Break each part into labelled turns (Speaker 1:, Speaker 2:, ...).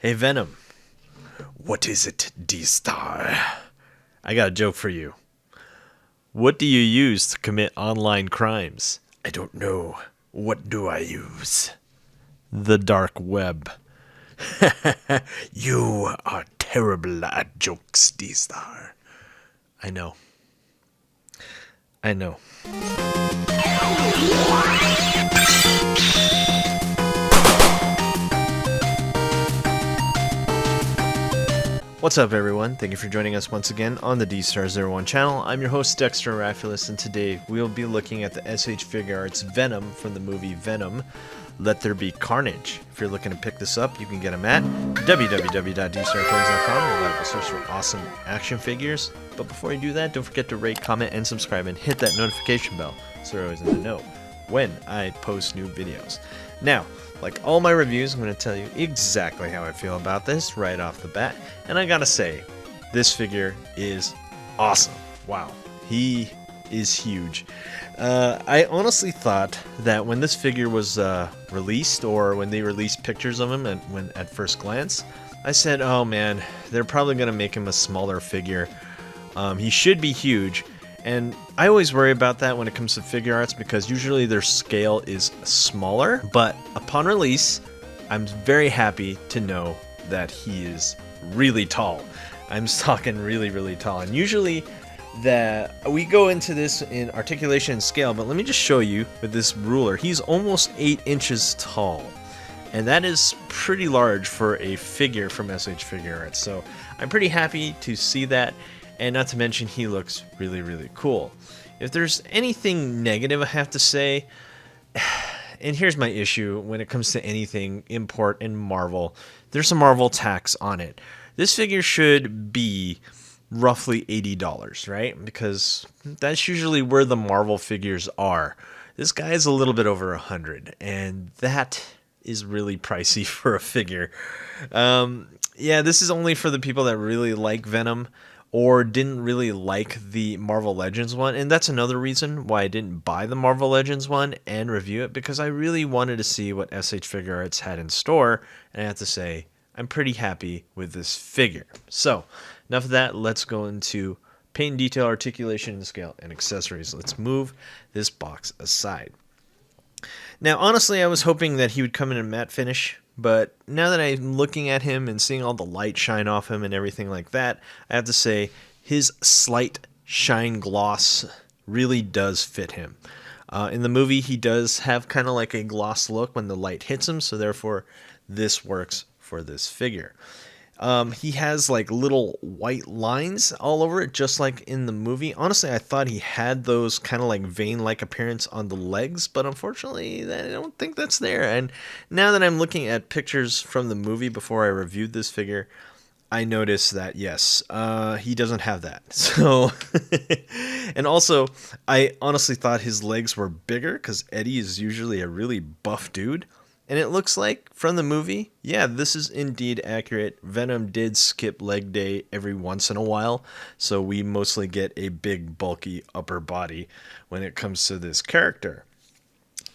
Speaker 1: Hey Venom, what is it, Dstar? I got a joke for you. What do you use to commit online crimes? I don't know. What do I use? The dark web. You are terrible at jokes, Dstar. I know. I know. What's up, everyone? Thank you for joining us once again on the Dstar01 channel. I'm your host, Dexter Arafiles, and today we'll be looking at the Figuarts Venom from the movie Venom, Let There Be Carnage. If you're looking to pick this up, you can get them at www.dstartoys.com. You'll have a source for awesome action figures. But before you do that, don't forget to rate, comment, and subscribe, and hit that notification bell so you're always in the know when I post new videos. Now, like all my reviews, I'm going to tell you exactly how I feel about this right off the bat. And I gotta say, this figure is awesome. Wow, he is huge. I honestly thought that when this figure was released, or when they released pictures of him at first glance, I said, oh man, they're probably going to make him a smaller figure. He should be huge. And I always worry about that when it comes to Figuarts because usually their scale is smaller. But upon release, I'm very happy to know that he is really tall. I'm talking really, really tall. And usually that we go into this in Articulation and Scale, but let me just show you with this ruler. He's almost 8 inches tall. And that is pretty large for a figure from Figuarts. So I'm pretty happy to see that. And not to mention, he looks really, really cool. If there's anything negative I have to say, and here's my issue when it comes to anything import and Marvel, there's some Marvel tax on it. This figure should be roughly $80, right? Because that's usually where the Marvel figures are. This guy is a little bit over $100, and that is really pricey for a figure. Yeah, this is only for the people that really like Venom, or didn't really like the Marvel Legends one. And that's another reason why I didn't buy the Marvel Legends one and review it, because I really wanted to see what Figuarts had in store. And I have to say, I'm pretty happy with this figure. So, enough of that. Let's go into paint and detail, articulation and scale, and accessories. Let's move this box aside. Now, honestly, I was hoping that he would come in a matte finish. But now that I'm looking at him and seeing all the light shine off him and everything like that, I have to say his slight shine gloss really does fit him. In the movie, he does have kind of like a gloss look when the light hits him, so therefore this works for this figure. He has like little white lines all over it, just like in the movie. Honestly, I thought he had those kind of like vein-like appearance on the legs, but unfortunately, I don't think that's there. And now that I'm looking at pictures from the movie before I reviewed this figure, I noticed that, yes, he doesn't have that. So, and also, I honestly thought his legs were bigger because Eddie is usually a really buff dude. And it looks like, from the movie, yeah, this is indeed accurate. Venom did skip leg day every once in a while, so we mostly get a big, bulky upper body when it comes to this character.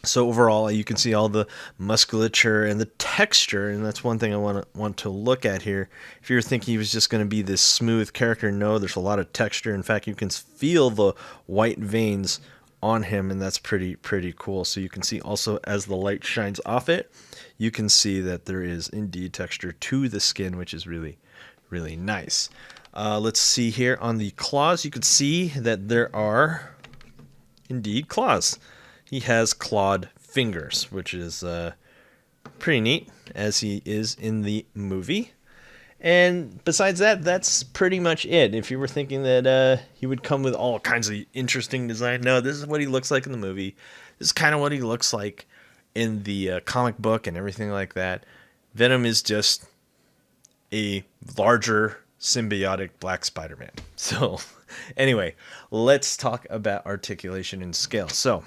Speaker 1: So overall, you can see all the musculature and the texture, and that's one thing I want to look at here. If you're thinking he was just going to be this smooth character, no, there's a lot of texture. In fact, you can feel the white veins on him, and that's pretty cool. So you can see also as the light shines off it, you can see that there is indeed texture to the skin, which is really nice. Let's see here on the claws. You can see that there are indeed claws. He has clawed fingers, which is pretty neat, as he is in the movie. And besides that, that's pretty much it. If you were thinking that he would come with all kinds of interesting design, no, this is what he looks like in the movie. This is kind of what he looks like in the comic book and everything like that. Venom is just a larger symbiotic Black Spider-Man. So anyway, let's talk about articulation and scale. So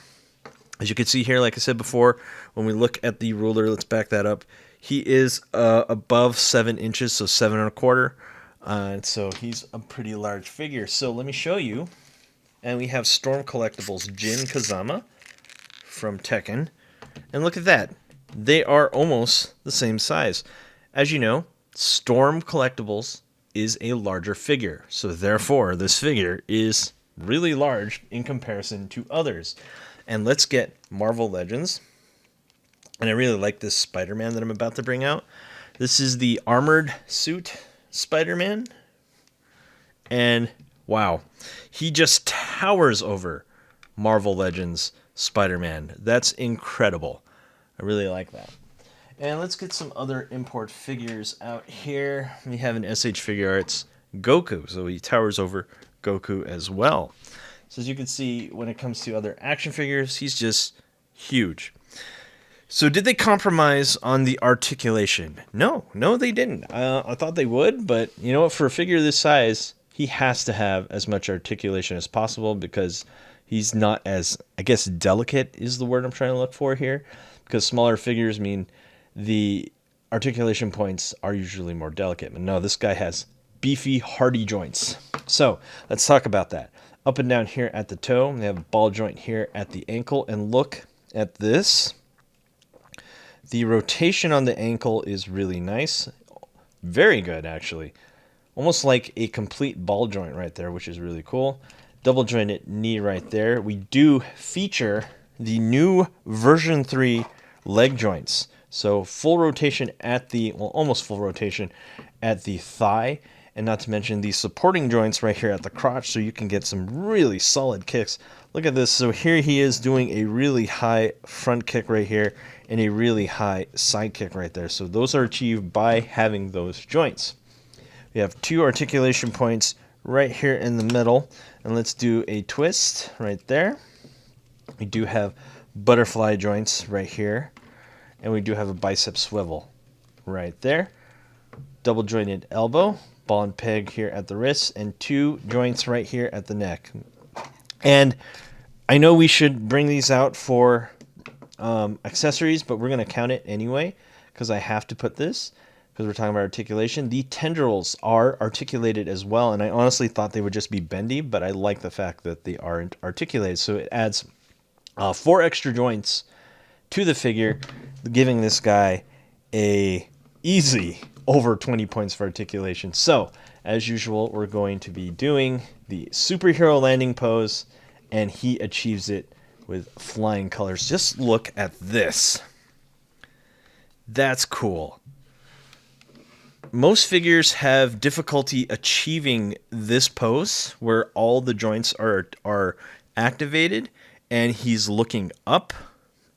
Speaker 1: as you can see here, like I said before, when we look at the ruler, let's back that up. He is above 7 inches, so 7 1/4. So he's a pretty large figure. So let me show you. And we have Storm Collectibles Jin Kazama from Tekken. And look at that. They are almost the same size. As you know, Storm Collectibles is a larger figure, so therefore this figure is really large in comparison to others. And let's get Marvel Legends. And I really like this Spider-Man that I'm about to bring out. This is the armored suit Spider-Man. And wow, he just towers over Marvel Legends Spider-Man. That's incredible. I really like that. And let's get some other import figures out here. We have an SH Figuarts Goku, so he towers over Goku as well. So as you can see, when it comes to other action figures, he's just huge. So did they compromise on the articulation? No, they didn't. I thought they would, but you know what? For a figure this size, he has to have as much articulation as possible because he's not as, I guess, delicate is the word I'm trying to look for here. Because smaller figures mean the articulation points are usually more delicate. But no, this guy has beefy, hardy joints. So let's talk about that. Up and down here at the toe, we have a ball joint here at the ankle. And look at this. The rotation on the ankle is really nice. Very good, actually. Almost like a complete ball joint right there, which is really cool. Double jointed knee right there. We do feature the new version 3 leg joints. So full rotation at the, well, almost full rotation at the thigh. And not to mention the supporting joints right here at the crotch, so you can get some really solid kicks. Look at this. So here he is doing a really high front kick right here and a really high side kick right there. So those are achieved by having those joints. We have 2 articulation points right here in the middle. And let's do a twist right there. We do have butterfly joints right here. And we do have a bicep swivel right there. Double jointed elbow. Ball and peg here at the wrist, and 2 joints right here at the neck. And I know we should bring these out for accessories, but we're going to count it anyway because I have to put this because we're talking about articulation. The tendrils are articulated as well, and I honestly thought they would just be bendy, but I like the fact that they aren't articulated. So it adds 4 extra joints to the figure, giving this guy a easy over 20 points for articulation. So, as usual, we're going to be doing the superhero landing pose, and he achieves it with flying colors. Just look at this. That's cool. Most figures have difficulty achieving this pose where all the joints are activated and he's looking up,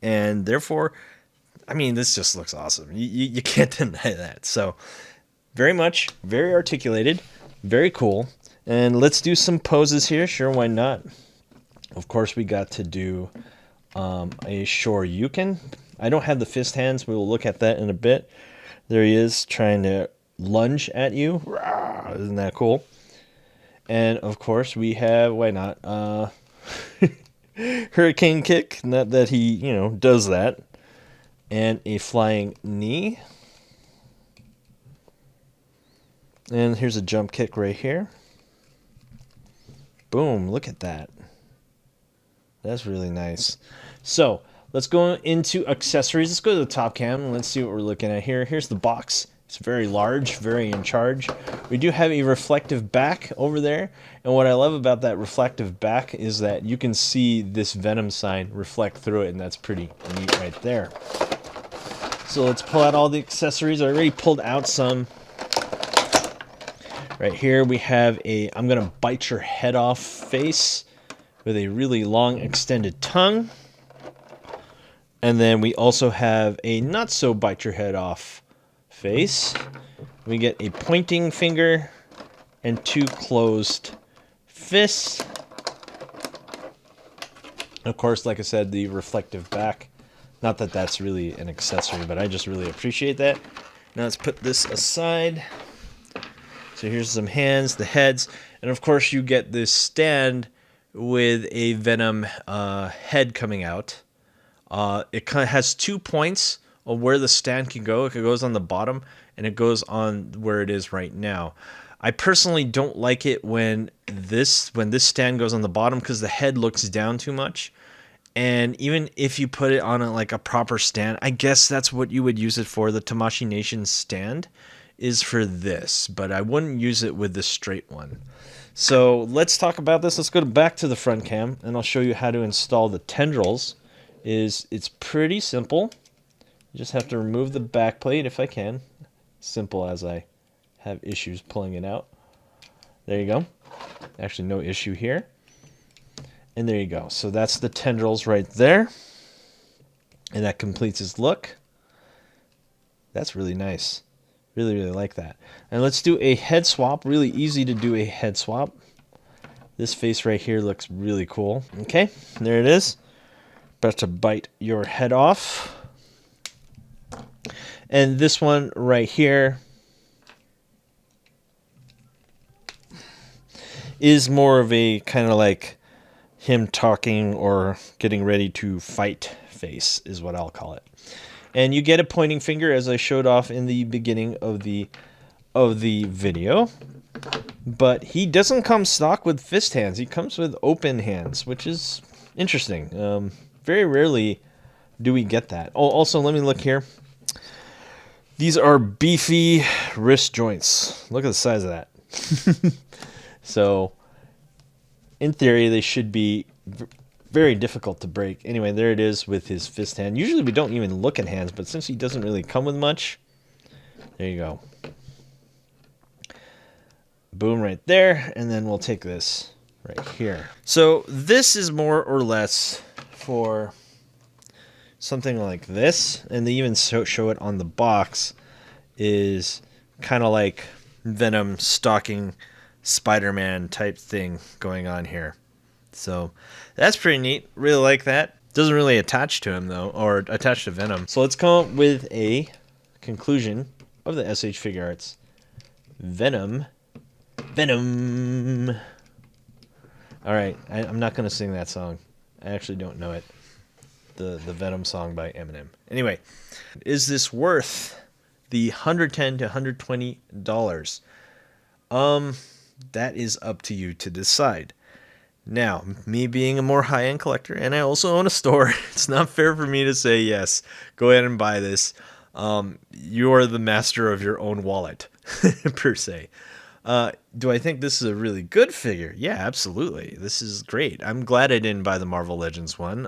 Speaker 1: and therefore, I mean, this just looks awesome. You can't deny that. So, very articulated, very cool. And let's do some poses here. Sure, why not? Of course, we got to do a shoryuken. I don't have the fist hands. We will look at that in a bit. There he is trying to lunge at you. Rah! Isn't that cool? And, of course, we have, why not, hurricane kick. Not that he, does that. And a flying knee. And here's a jump kick right here. Boom, look at that. That's really nice. So, let's go into accessories. Let's go to the top cam and let's see what we're looking at here. Here's the box. It's very large, very in charge. We do have a reflective back over there. And what I love about that reflective back is that you can see this Venom sign reflect through it, and that's pretty neat right there. So let's pull out all the accessories. I already pulled out some. Right here we have a I'm gonna bite your head off face with a really long extended tongue. And then we also have a not so bite your head off face. We get a pointing finger and 2 closed fists. Of course, like I said, the reflective back. Not that that's really an accessory, but I just really appreciate that. Now let's put this aside. So here's some hands, the heads, and of course you get this stand with a Venom head coming out. It kind of has 2 points of where the stand can go. It goes on the bottom, and it goes on where it is right now. I personally don't like it when this stand goes on the bottom because the head looks down too much. And even if you put it on a proper stand, I guess that's what you would use it for, the Tamashii Nation stand. is for this, but I wouldn't use it with the straight one. So let's talk about this. Let's go back to the front cam, and I'll show you how to install the tendrils. It's pretty simple. You just have to remove the back plate if I can. Simple as I have issues pulling it out. There you go. Actually, no issue here. And there you go. So that's the tendrils right there. And that completes his look. That's really nice. Really, really like that. And let's do a head swap. Really easy to do a head swap. This face right here looks really cool. Okay, there it is. About to bite your head off. And this one right here is more of a kind of like him talking or getting ready to fight face is what I'll call it. And you get a pointing finger, as I showed off in the beginning of the video. But he doesn't come stock with fist hands. He comes with open hands, which is interesting. Very rarely do we get that. Oh, also, let me look here. These are beefy wrist joints. Look at the size of that. So, in theory, they should be very difficult to break. Anyway, there it is with his fist hand. Usually we don't even look at hands, but since he doesn't really come with much, there you go. Boom right there, and then we'll take this right here. So this is more or less for something like this, and they even show it on the box, is kind of like Venom stalking Spider-Man type thing going on here. So that's pretty neat. Really like that. Doesn't really attach to him though, or attach to Venom. So let's come up with a conclusion of the SH Figuarts. Venom. Alright, I'm not going to sing that song. I actually don't know it. The Venom song by Eminem. Anyway, is this worth the $110 to $120? That is up to you to decide. Now, me being a more high-end collector, and I also own a store, it's not fair for me to say, yes, go ahead and buy this. You are the master of your own wallet, per se. Do I think this is a really good figure? Yeah, absolutely. This is great. I'm glad I didn't buy the Marvel Legends one.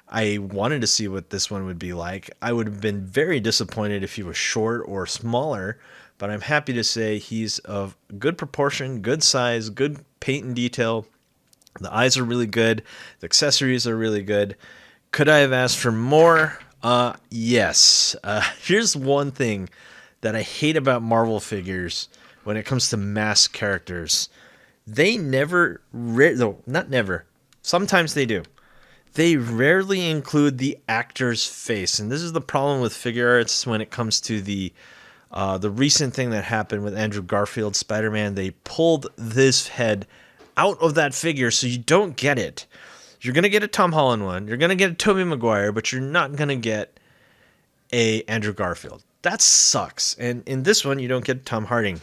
Speaker 1: I wanted to see what this one would be like. I would have been very disappointed if he was short or smaller, but I'm happy to say he's of good proportion, good size, good paint and detail. The eyes are really good. The accessories are really good. Could I have asked for more? Yes. Here's one thing that I hate about Marvel figures when it comes to mass characters. They never, not never, sometimes they do. They rarely include the actor's face. And this is the problem with Figuarts when it comes to the recent thing that happened with Andrew Garfield's Spider-Man. They pulled this head out of that figure, so you don't get it. You're going to get a Tom Holland one. You're going to get a Tobey Maguire, but you're not going to get a Andrew Garfield. That sucks. And in this one, you don't get Tom Harding.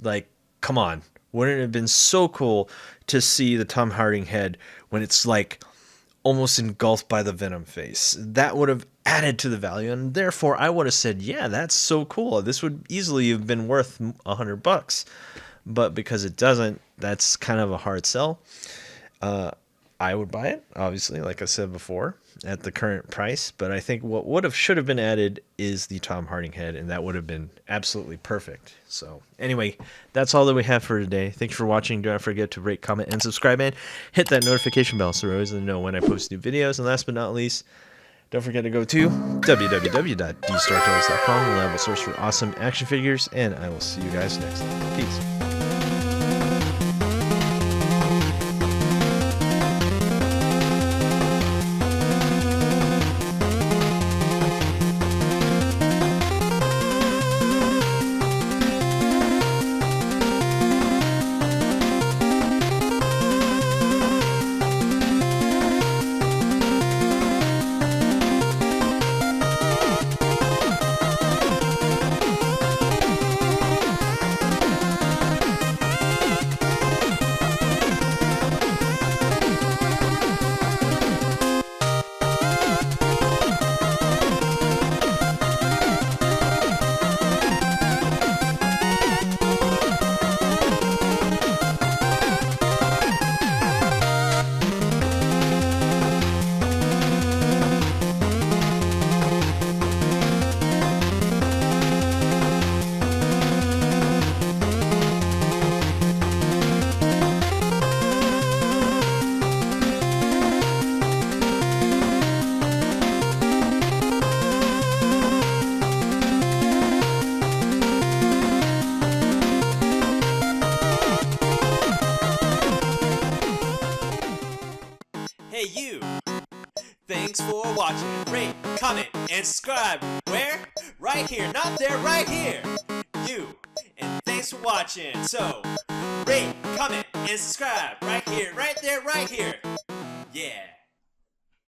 Speaker 1: Like, come on. Wouldn't it have been so cool to see the Tom Harding head when it's like almost engulfed by the Venom face? That would have added to the value, and therefore I would have said, yeah, that's so cool. This would easily have been worth $100. But because it doesn't, that's kind of a hard sell. I would buy it, obviously, like I said before, at the current price. But I think what should have been added is the Tom Harding head, and that would have been absolutely perfect. So anyway, that's all that we have for today. Thanks for watching. Do not forget to rate, comment, and subscribe, and hit that notification bell so you're always to know when I post new videos. And last but not least, don't forget to go to www.Dstar01.com, reliable source for awesome action figures, and I will see you guys next time. Peace. rate, comment, and subscribe. Where? Right here, not there, right here. You. And thanks for watching. So, rate, comment, and subscribe. Right here, right there, right here. Yeah.